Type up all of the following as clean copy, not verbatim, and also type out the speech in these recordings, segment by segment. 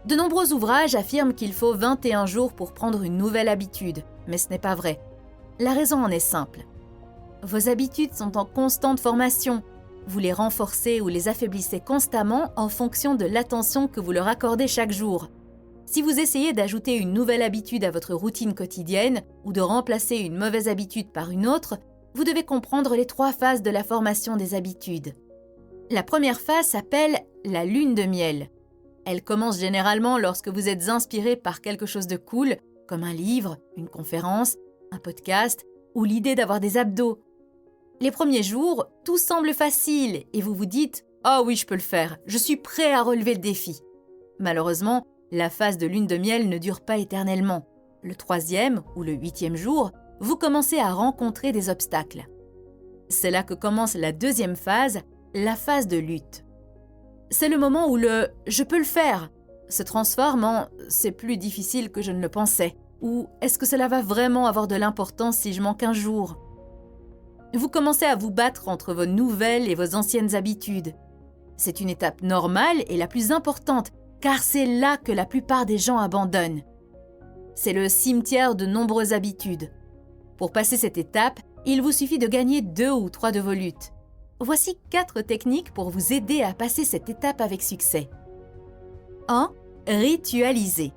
De nombreux ouvrages affirment qu'il faut 21 jours pour prendre une nouvelle habitude, mais ce n'est pas vrai. La raison en est simple. Vos habitudes sont en constante formation. Vous les renforcez ou les affaiblissez constamment en fonction de l'attention que vous leur accordez chaque jour. Si vous essayez d'ajouter une nouvelle habitude à votre routine quotidienne ou de remplacer une mauvaise habitude par une autre, vous devez comprendre les 3 phases de la formation des habitudes. La première phase s'appelle la lune de miel. Elle commence généralement lorsque vous êtes inspiré par quelque chose de cool, comme un livre, une conférence, un podcast ou l'idée d'avoir des abdos. Les premiers jours, tout semble facile et vous vous dites « Ah oui, je peux le faire, je suis prêt à relever le défi ». Malheureusement, la phase de lune de miel ne dure pas éternellement. Le 3e ou le 8e jour, vous commencez à rencontrer des obstacles. C'est là que commence la 2e phase, la phase de lutte. C'est le moment où le « je peux le faire » se transforme en « c'est plus difficile que je ne le pensais » ou « est-ce que cela va vraiment avoir de l'importance si je manque un jour ?» Vous commencez à vous battre entre vos nouvelles et vos anciennes habitudes. C'est une étape normale et la plus importante, car c'est là que la plupart des gens abandonnent. C'est le cimetière de nombreuses habitudes. Pour passer cette étape, il vous suffit de gagner 2 ou 3 de vos luttes. Voici 4 techniques pour vous aider à passer cette étape avec succès. 1. Ritualiser.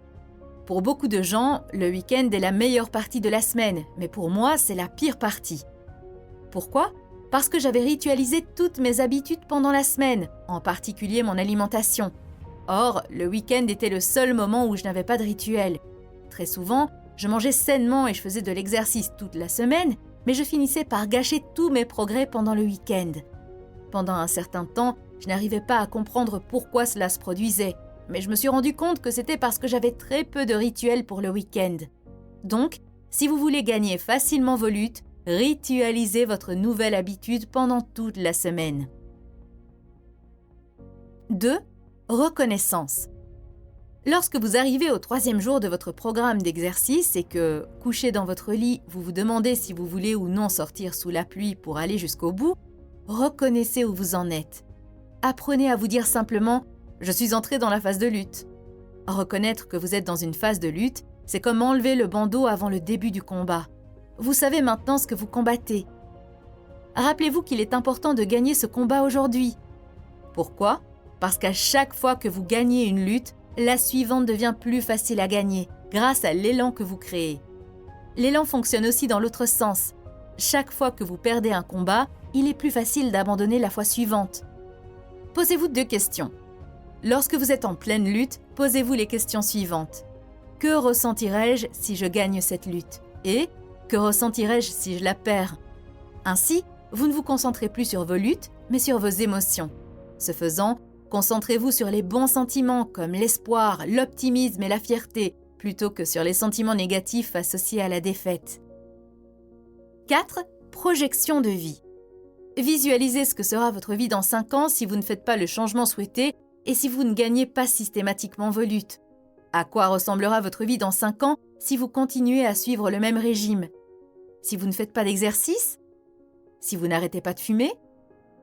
Pour beaucoup de gens, le week-end est la meilleure partie de la semaine, mais pour moi, c'est la pire partie. Pourquoi ? Parce que j'avais ritualisé toutes mes habitudes pendant la semaine, en particulier mon alimentation. Or, le week-end était le seul moment où je n'avais pas de rituel. Très souvent, je mangeais sainement et je faisais de l'exercice toute la semaine, mais je finissais par gâcher tous mes progrès pendant le week-end. Pendant un certain temps, je n'arrivais pas à comprendre pourquoi cela se produisait, mais je me suis rendu compte que c'était parce que j'avais très peu de rituels pour le week-end. Donc, si vous voulez gagner facilement vos luttes, ritualisez votre nouvelle habitude pendant toute la semaine. 2. Reconnaissance. Lorsque vous arrivez au 3e jour de votre programme d'exercice et que, couché dans votre lit, vous vous demandez si vous voulez ou non sortir sous la pluie pour aller jusqu'au bout, reconnaissez où vous en êtes. Apprenez à vous dire simplement « Je suis entré dans la phase de lutte ». Reconnaître que vous êtes dans une phase de lutte, c'est comme enlever le bandeau avant le début du combat. Vous savez maintenant ce que vous combattez. Rappelez-vous qu'il est important de gagner ce combat aujourd'hui. Pourquoi ? Parce qu'à chaque fois que vous gagnez une lutte, la suivante devient plus facile à gagner grâce à l'élan que vous créez. L'élan fonctionne aussi dans l'autre sens. Chaque fois que vous perdez un combat, il est plus facile d'abandonner la fois suivante. Posez-vous 2 questions. Lorsque vous êtes en pleine lutte, posez-vous les questions suivantes. Que ressentirais-je si je gagne cette lutte ? Et que ressentirais-je si je la perds ? Ainsi, vous ne vous concentrez plus sur vos luttes, mais sur vos émotions. Ce faisant, concentrez-vous sur les bons sentiments comme l'espoir, l'optimisme et la fierté, plutôt que sur les sentiments négatifs associés à la défaite. 4. Projection de vie. Visualisez ce que sera votre vie dans 5 ans si vous ne faites pas le changement souhaité et si vous ne gagnez pas systématiquement vos luttes. À quoi ressemblera votre vie dans 5 ans si vous continuez à suivre le même régime ? Si vous ne faites pas d'exercice ? Si vous n'arrêtez pas de fumer ?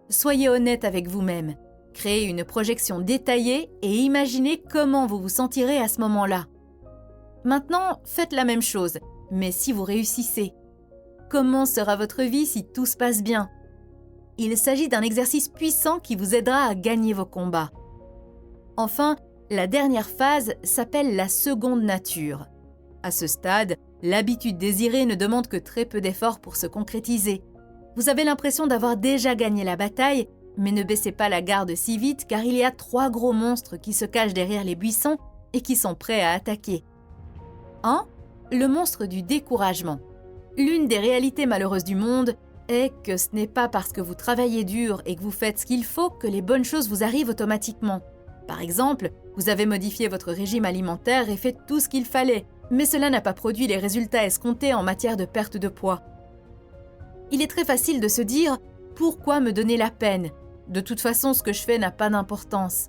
Soyez honnête avec vous-même. Créez une projection détaillée et imaginez comment vous vous sentirez à ce moment-là. Maintenant, faites la même chose, mais si vous réussissez. Comment sera votre vie si tout se passe bien ? Il s'agit d'un exercice puissant qui vous aidera à gagner vos combats. Enfin, la dernière phase s'appelle la seconde nature. À ce stade, l'habitude désirée ne demande que très peu d'efforts pour se concrétiser. Vous avez l'impression d'avoir déjà gagné la bataille, mais ne baissez pas la garde si vite car il y a 3 gros monstres qui se cachent derrière les buissons et qui sont prêts à attaquer. 1. Le monstre du découragement. L'une des réalités malheureuses du monde est que ce n'est pas parce que vous travaillez dur et que vous faites ce qu'il faut que les bonnes choses vous arrivent automatiquement. Par exemple, vous avez modifié votre régime alimentaire et fait tout ce qu'il fallait, mais cela n'a pas produit les résultats escomptés en matière de perte de poids. Il est très facile de se dire « Pourquoi me donner la peine ? De toute façon, ce que je fais n'a pas d'importance. »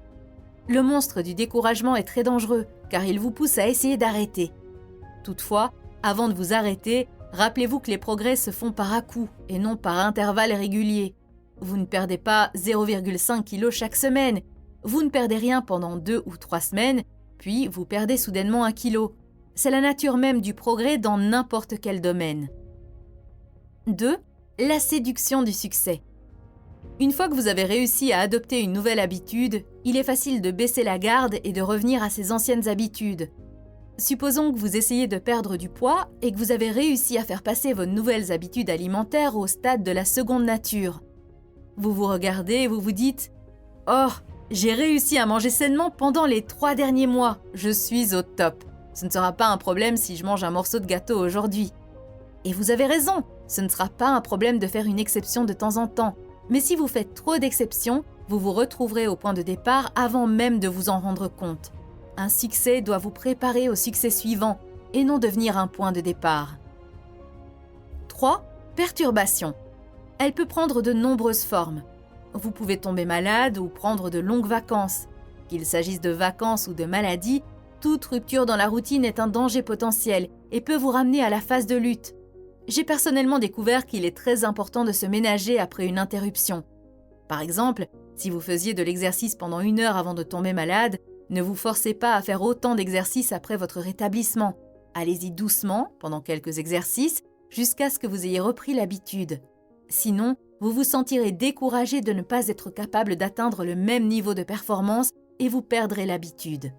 Le monstre du découragement est très dangereux car il vous pousse à essayer d'arrêter. Toutefois, avant de vous arrêter, rappelez-vous que les progrès se font par à-coups et non par intervalles réguliers. Vous ne perdez pas 0,5 kg chaque semaine. Vous ne perdez rien pendant 2 ou 3 semaines, puis vous perdez soudainement 1 kilo. C'est la nature même du progrès dans n'importe quel domaine. 2. La séduction du succès. Une fois que vous avez réussi à adopter une nouvelle habitude, il est facile de baisser la garde et de revenir à ses anciennes habitudes. Supposons que vous essayez de perdre du poids et que vous avez réussi à faire passer vos nouvelles habitudes alimentaires au stade de la seconde nature. Vous vous regardez et vous vous dites « Oh, j'ai réussi à manger sainement pendant les 3 derniers mois, je suis au top. Ce ne sera pas un problème si je mange un morceau de gâteau aujourd'hui. » Et vous avez raison, ce ne sera pas un problème de faire une exception de temps en temps. Mais si vous faites trop d'exceptions, vous vous retrouverez au point de départ avant même de vous en rendre compte. Un succès doit vous préparer au succès suivant et non devenir un point de départ. 3. Perturbation. Elle peut prendre de nombreuses formes. Vous pouvez tomber malade ou prendre de longues vacances. Qu'il s'agisse de vacances ou de maladies, toute rupture dans la routine est un danger potentiel et peut vous ramener à la phase de lutte. J'ai personnellement découvert qu'il est très important de se ménager après une interruption. Par exemple, si vous faisiez de l'exercice pendant 1 heure avant de tomber malade, ne vous forcez pas à faire autant d'exercices après votre rétablissement. Allez-y doucement, pendant quelques exercices, jusqu'à ce que vous ayez repris l'habitude. Sinon, vous vous sentirez découragé de ne pas être capable d'atteindre le même niveau de performance et vous perdrez l'habitude.